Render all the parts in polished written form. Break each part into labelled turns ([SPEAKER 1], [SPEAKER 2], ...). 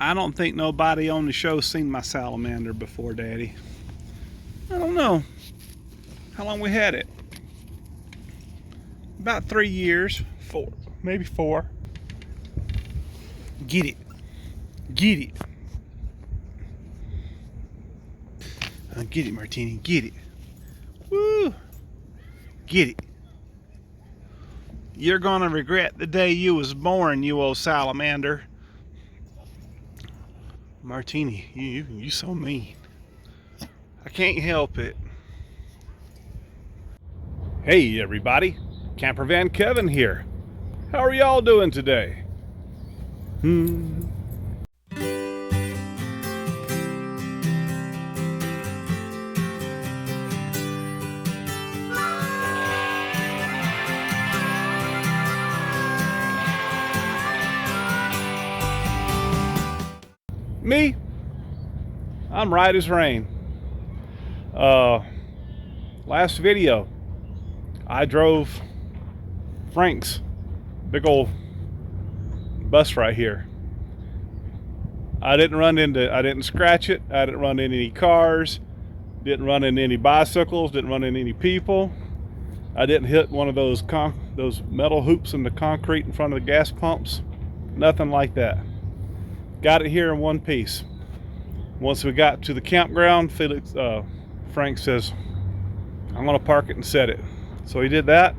[SPEAKER 1] I don't think nobody on the show seen my salamander before, Daddy. I don't know how long we had it. About 3 years, 4, maybe 4. Get it. Get it. Get it, Martini. Get it. Woo. Get it. You're gonna regret the day you was born, you old salamander. Martini, you so mean. I can't help it. Hey everybody, Campervan Kevin here. How are y'all doing today? Me? I'm right as rain. Last video, I drove Frank's big old bus right here. I didn't scratch it. I didn't run into any cars. Didn't run into any bicycles. Didn't run into any people. I didn't hit one of those metal hoops in the concrete in front of the gas pumps. Nothing like that. Got it here in one piece. Once we got to the campground, Frank says, I'm gonna park it and set it. So he did that.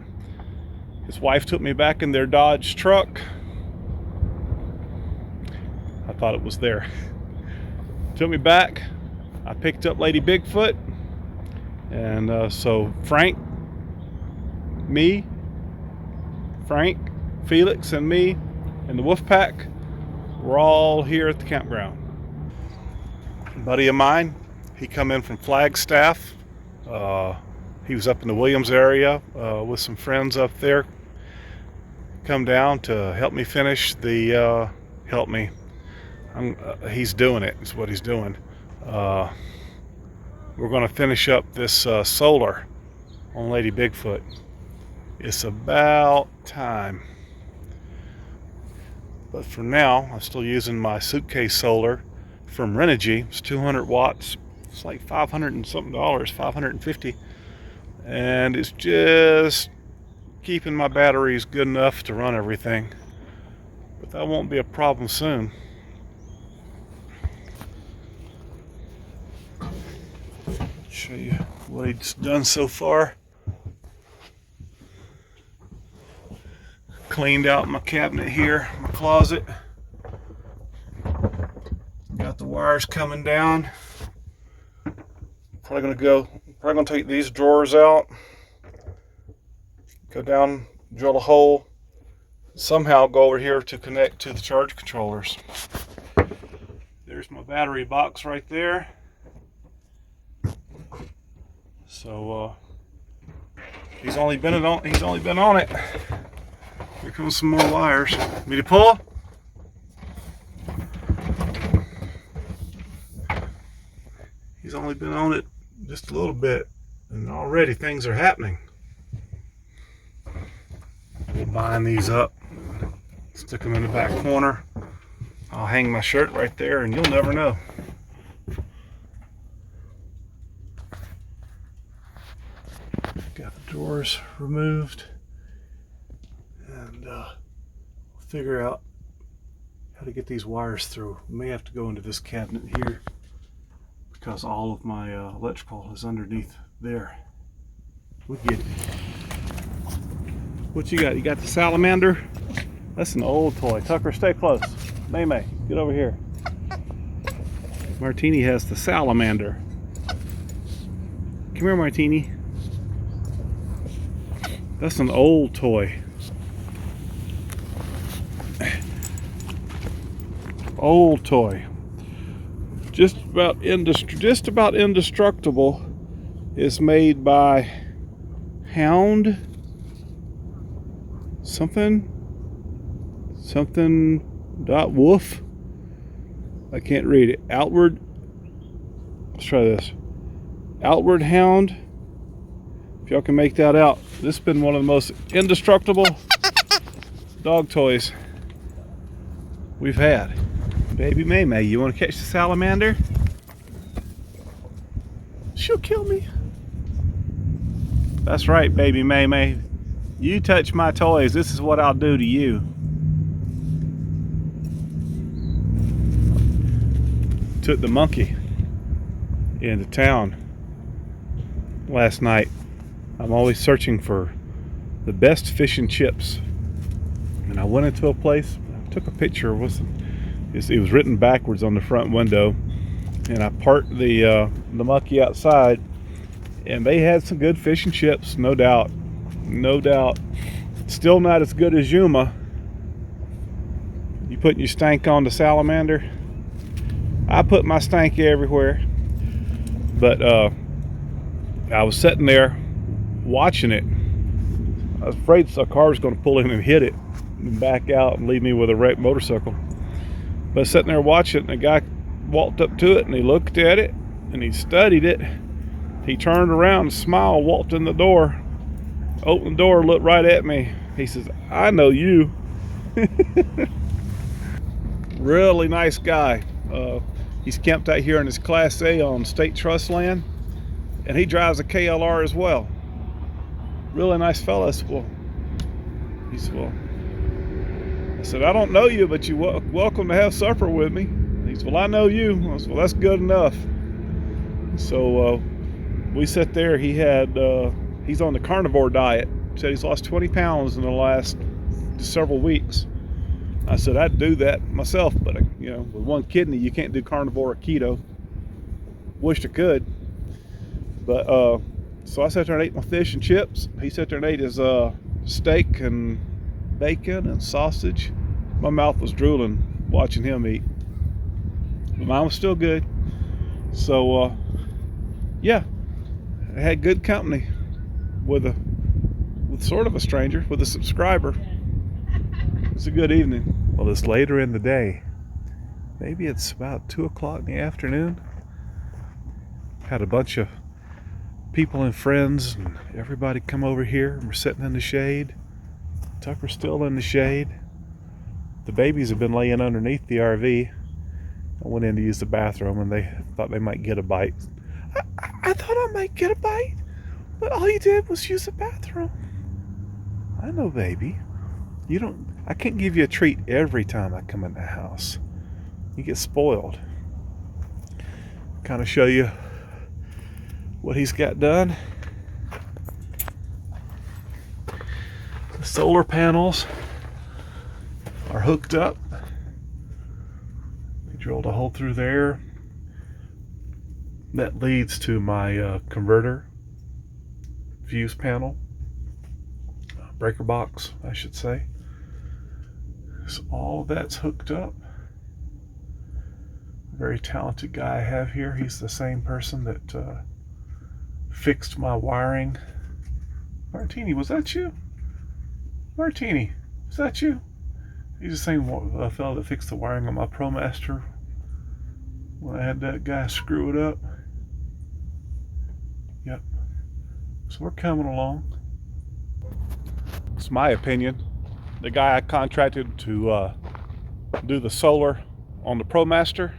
[SPEAKER 1] His wife took me back in their Dodge truck. I thought it was there. Took me back. I picked up Lady Bigfoot. And so Frank, Felix, and me, and the wolf pack, we're all here at the campground. A buddy of mine, he come in from Flagstaff. He was up in the Williams area with some friends up there. Come down to help me finish the, he's doing it, is what he's doing. We're gonna finish up this solar on Lady Bigfoot. It's about time. But for now, I'm still using my suitcase solar from Renogy. It's 200 watts. It's like $500 and something, $550. And it's just keeping my batteries good enough to run everything. But that won't be a problem soon. Show you what he's done so far. Cleaned out my cabinet here, my closet. Got the wires coming down. Probably gonna take these drawers out. Go down, drill a hole. Somehow go over here to connect to the charge controllers. There's my battery box right there. So he's only been on it. Here comes some more wires. Me to pull? He's only been on it just a little bit, and already things are happening. We'll bind these up, stick them in the back corner. I'll hang my shirt right there, and you'll never know. Got the drawers removed. And figure out how to get these wires through. May have to go into this cabinet here because all of my electrical is underneath there. We'll get it. What you got? You got the salamander? That's an old toy. Tucker, stay close. MaeMae, get over here. Martini has the salamander. Come here, Martini. That's an old toy. Old toy. Just about indestructible. Is made by Hound something dot wolf. I can't read it. Outward. Let's try this. Outward Hound. If y'all can make that out, this has been one of the most indestructible dog toys we've had. Baby MaeMae, you want to catch the salamander? She'll kill me. That's right, baby MaeMae. You touch my toys, this is what I'll do to you. Took the monkey into town last night. I'm always searching for the best fish and chips. And I went into a place, I took a picture, it was written backwards on the front window. And I parked the monkey outside, and they had some good fish and chips, no doubt. No doubt. Still not as good as Yuma. You putting your stank on the salamander? I put my stank everywhere. But I was sitting there watching it. I was afraid a car was going to pull in and hit it and back out and leave me with a wrecked motorcycle. But sitting there watching it, and a guy walked up to it and he looked at it and he studied it. He turned around and smiled, walked in the door, opened the door, looked right at me. He says, "I know you." Really nice guy. He's camped out here in his Class A on state trust land, and he drives a KLR as well. Really nice fella. He said, well, I said, "I don't know you, but you're welcome to have supper with me." He said, "Well, I know you." I said, "Well, that's good enough." So we sat there. He's on the carnivore diet. Said he's lost 20 pounds in the last several weeks. I said, "I'd do that myself, but with one kidney, you can't do carnivore or keto. Wished I could." But so I sat there and ate my fish and chips. He sat there and ate his steak and bacon and sausage. My mouth was drooling watching him eat. But mine was still good. So yeah, I had good company with sort of a stranger, with a subscriber. It's a good evening. Well, it's later in the day. Maybe it's about 2 o'clock in the afternoon. Had a bunch of people and friends and everybody come over here, and we're sitting in the shade. Tucker's still in the shade. The babies have been laying underneath the RV. I went in to use the bathroom and they thought they might get a bite. I thought I might get a bite, but all you did was use the bathroom. I know, baby. I can't give you a treat every time I come in the house. You get spoiled. Kind of show you what he's got done. The solar panels are hooked up. We drilled a hole through there. That leads to my converter fuse panel, breaker box, I should say. So all that's hooked up. Very talented guy I have here. He's the same person that fixed my wiring. Martini, was that you? Martini, was that you? He's the same fellow that fixed the wiring on my ProMaster when I had that guy screw it up. Yep. So we're coming along. It's my opinion. The guy I contracted to do the solar on the ProMaster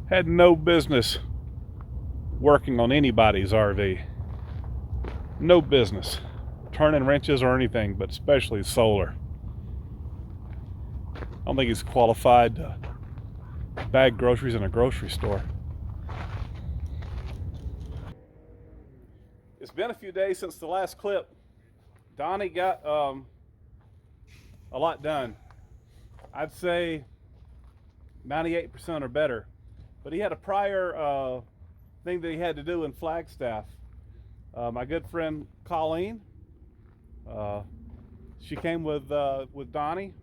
[SPEAKER 1] had no business working on anybody's RV. No business. Turning wrenches or anything, but especially solar. I don't think he's qualified to bag groceries in a grocery store. It's been a few days since the last clip. Donnie got a lot done. I'd say 98% or better. But he had a prior thing that he had to do in Flagstaff. My good friend Colleen, she came with Donnie.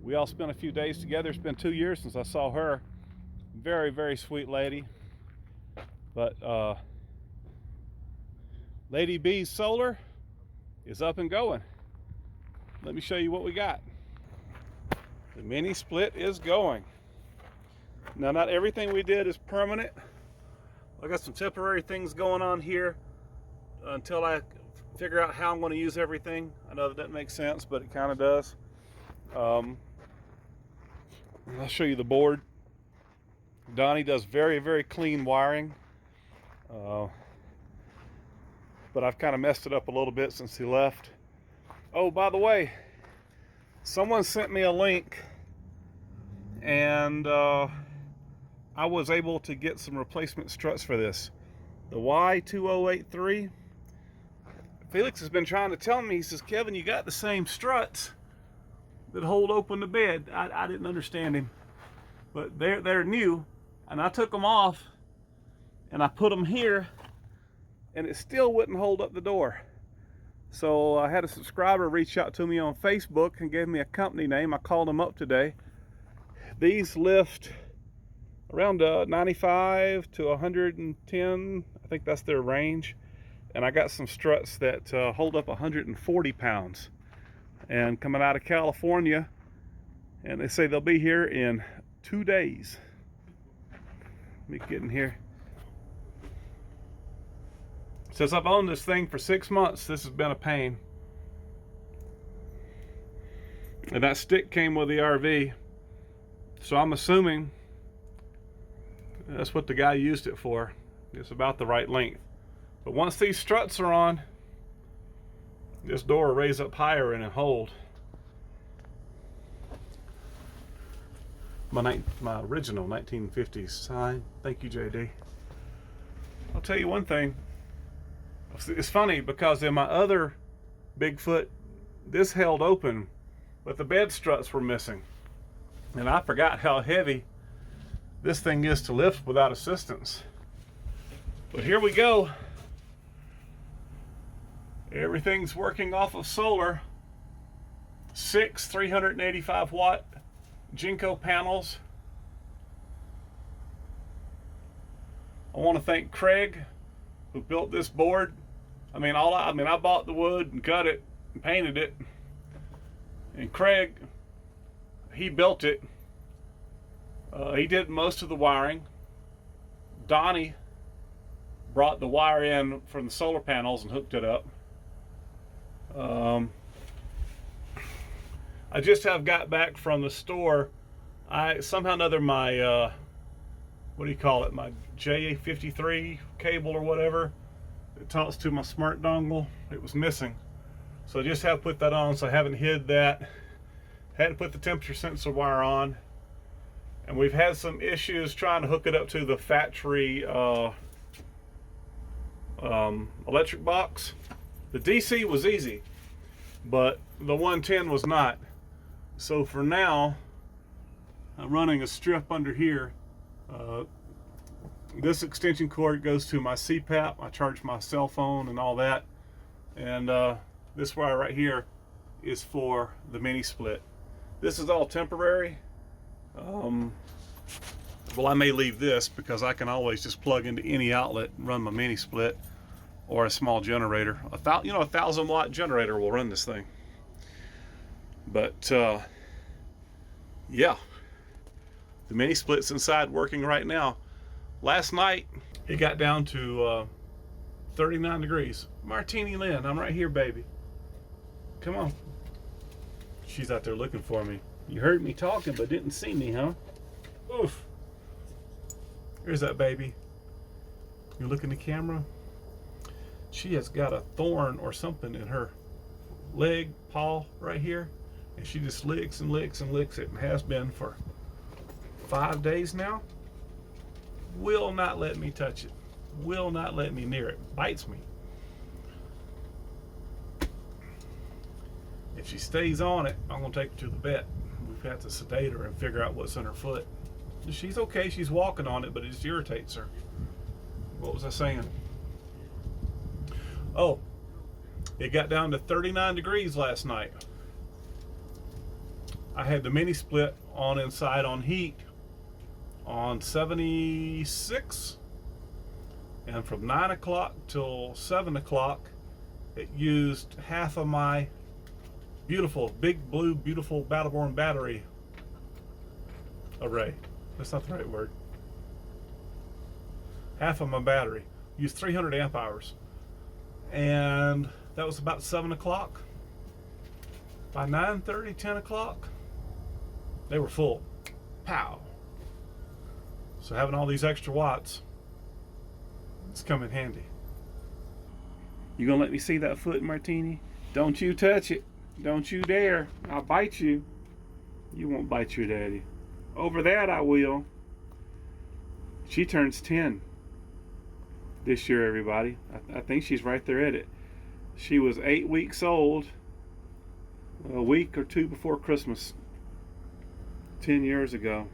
[SPEAKER 1] We all spent a few days together. It's been 2 years since I saw her. Very, very sweet lady. But Lady B's solar is up and going. Let me show you what we got. The mini split is going. Now, not everything we did is permanent. I got some temporary things going on here until I figure out how I'm going to use everything. I know that doesn't make sense, but it kind of does. I'll show you the board. Donnie does very, very clean wiring. But I've kind of messed it up a little bit since he left. Oh, by the way, someone sent me a link, and I was able to get some replacement struts for this. The Y2083. Felix has been trying to tell me, he says, Kevin, you got the same struts that hold open the bed. I didn't understand him, but they're new, and I took them off and I put them here, and it still wouldn't hold up the door. So I had a subscriber reach out to me on Facebook and gave me a company name. I called them up today. These lift around 95 to 110. I think that's their range. And I got some struts that hold up 140 pounds. And coming out of California, and they say they'll be here in 2 days. Let me get in here. Since I've owned this thing for 6 months, this has been a pain. And that stick came with the RV, so I'm assuming that's what the guy used it for. It's about the right length. But once these struts are on, this door will raise up higher and hold. My original 1950s sign. Thank you, JD. I'll tell you one thing. It's funny because in my other Bigfoot, this held open, but the bed struts were missing. And I forgot how heavy this thing is to lift without assistance. But here we go. Everything's working off of solar. 6 385 watt Jinko panels. I want to thank Craig, who built this board. I bought the wood and cut it and painted it. And Craig, he built it. He did most of the wiring. Donnie brought the wire in from the solar panels and hooked it up. I just have got back from the store. Somehow or another my what do you call it, my JA53 cable or whatever, it talks to my smart dongle, it was missing. So I just have put that on, so I haven't hid that. Had to put the temperature sensor wire on, and we've had some issues trying to hook it up to the factory electric box. The DC was easy, but the 110 was not. So for now, I'm running a strip under here. This extension cord goes to my CPAP. I charge my cell phone and all that. And this wire right here is for the mini split. This is all temporary. Well, I may leave this because I can always just plug into any outlet and run my mini split, or a small generator. A 1,000 watt generator will run this thing. But yeah, the mini split's inside working right now. Last night it got down to 39 degrees. Martini Lynn, I'm right here, baby. Come on. She's out there looking for me. You heard me talking but didn't see me, huh? Oof. Here's that baby. You look in the camera. She has got a thorn or something in her leg, paw right here, and she just licks and licks and licks it, and has been for 5 days now. Will not let me touch it. Will not let me near it. Bites me. If she stays on it, I'm gonna take her to the vet. We've got to sedate her and figure out what's in her foot. She's okay, she's walking on it, but it just irritates her. What was I saying? Oh, it got down to 39 degrees last night. I had the mini split on inside on heat on 76, and from 9 o'clock till 7 o'clock it used half of my beautiful, big blue, beautiful Battle Born battery array. That's not the right word. Half of my battery used 300 amp hours, and that was about 7 o'clock. By 9:30, 10 o'clock, they were full. Pow. So having all these extra watts, it's come in handy. You gonna let me see that foot, Martini? Don't you touch it. Don't you dare. I'll bite you. You won't bite your daddy. Over that I will. She turns 10 this year, everybody. I think she's right there at it. She was 8 weeks old a week or two before Christmas 10 years ago.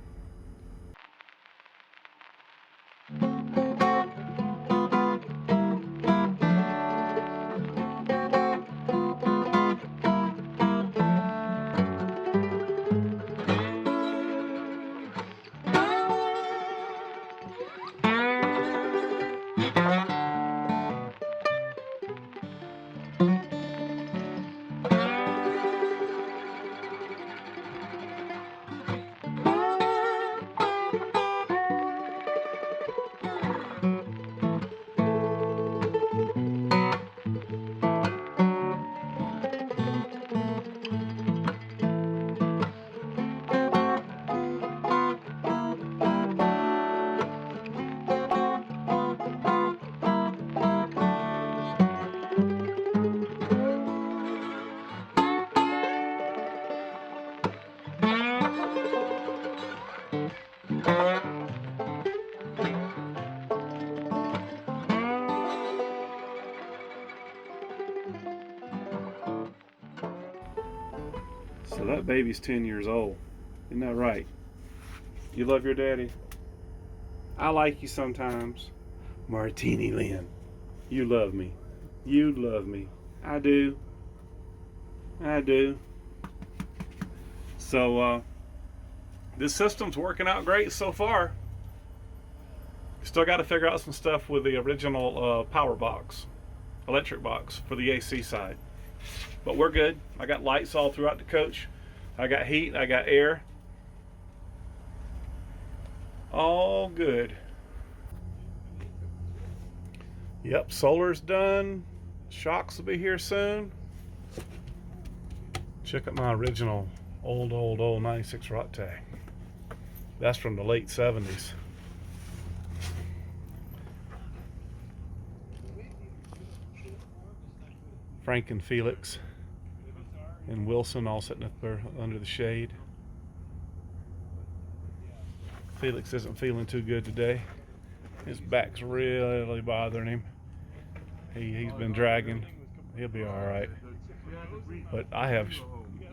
[SPEAKER 1] So that baby's 10 years old. Isn't that right? You love your daddy? I like you sometimes. Martini Lynn. You love me. You love me. I do. I do. So this system's working out great so far. Still got to figure out some stuff with the original power box, electric box for the AC side. But we're good. I got lights all throughout the coach. I got heat, I got air. All good. Yep, solar's done. Shocks will be here soon. Check out my original old 96 rot tag. That's from the late 70s. Frank and Felix and Wilson all sitting up there under the shade. Felix isn't feeling too good today. His back's really bothering him. He's been dragging. He'll be all right. But I have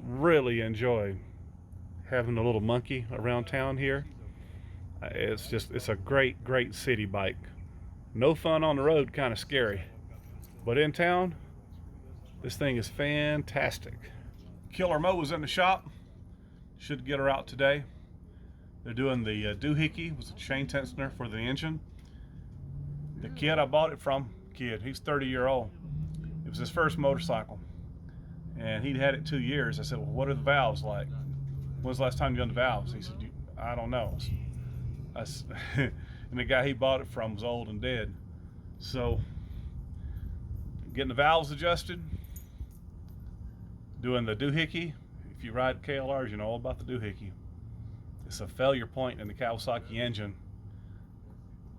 [SPEAKER 1] really enjoyed having a little monkey around town here. It's a great city bike. No fun on the road, kind of scary. But in town, this thing is fantastic. Killer Mo was in the shop. Should get her out today. They're doing the doohickey with the chain tensioner for the engine. The kid I bought it from, he's 30-year-old. It was his first motorcycle. And he'd had it 2 years. I said, well, what are the valves like? When's the last time you done the valves? He said, I don't know. And the guy he bought it from was old and dead. So, getting the valves adjusted, doing the doohickey. If you ride KLRs, you know all about the doohickey. It's a failure point in the Kawasaki engine.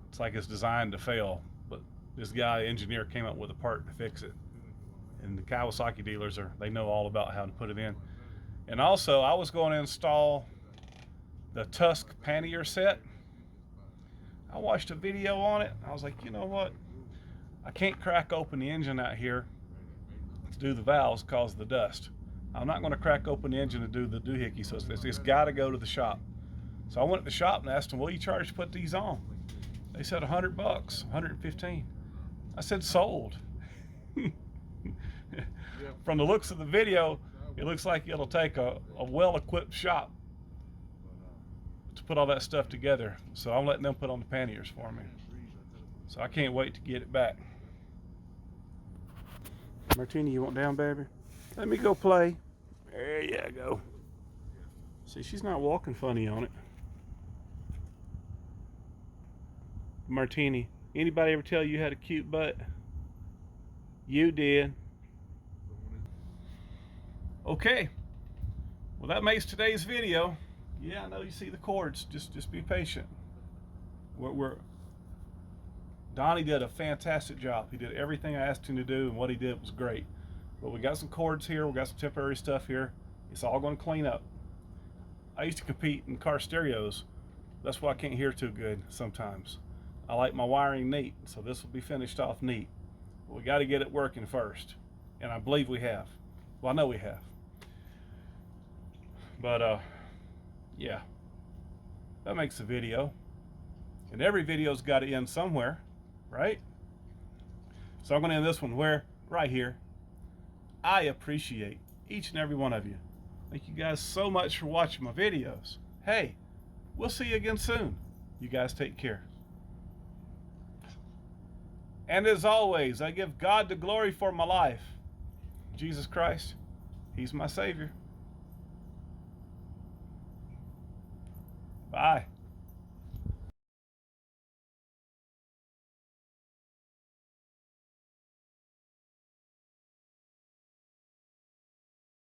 [SPEAKER 1] It's like it's designed to fail, but this guy, engineer, came up with a part to fix it. And the Kawasaki dealers, they know all about how to put it in. And also, I was going to install the Tusk pannier set. I watched a video on it. I was like, you know what? I can't crack open the engine out here to do the valves because of the dust. I'm not going to crack open the engine to do the doohickey, so it's got to go to the shop. So I went to the shop and asked them, what do you charge to put these on? They said $100, $115. I said, sold. From the looks of the video, it looks like it'll take a well-equipped shop to put all that stuff together. So I'm letting them put on the panniers for me. So I can't wait to get it back. Martini, you want down, baby? Let me go play. There you go. See, she's not walking funny on it. Martini, anybody ever tell you had a cute butt? You did. Okay. Well, that makes today's video. Yeah, I know you see the cords. Just be patient. Donnie did a fantastic job. He did everything I asked him to do, and what he did was great. But we got some cords here. We got some temporary stuff here. It's all going to clean up. I used to compete in car stereos. That's why I can't hear too good sometimes. I like my wiring neat, so this will be finished off neat. But we got to get it working first, and I believe we have. Well, I know we have. But yeah, that makes a video, and every video's got to end somewhere, right? So I'm going to end this one right here. I appreciate each and every one of you. Thank you guys so much for watching my videos. Hey, we'll see you again soon. You guys take care. And as always, I give God the glory for my life. Jesus Christ, He's my Savior. Bye.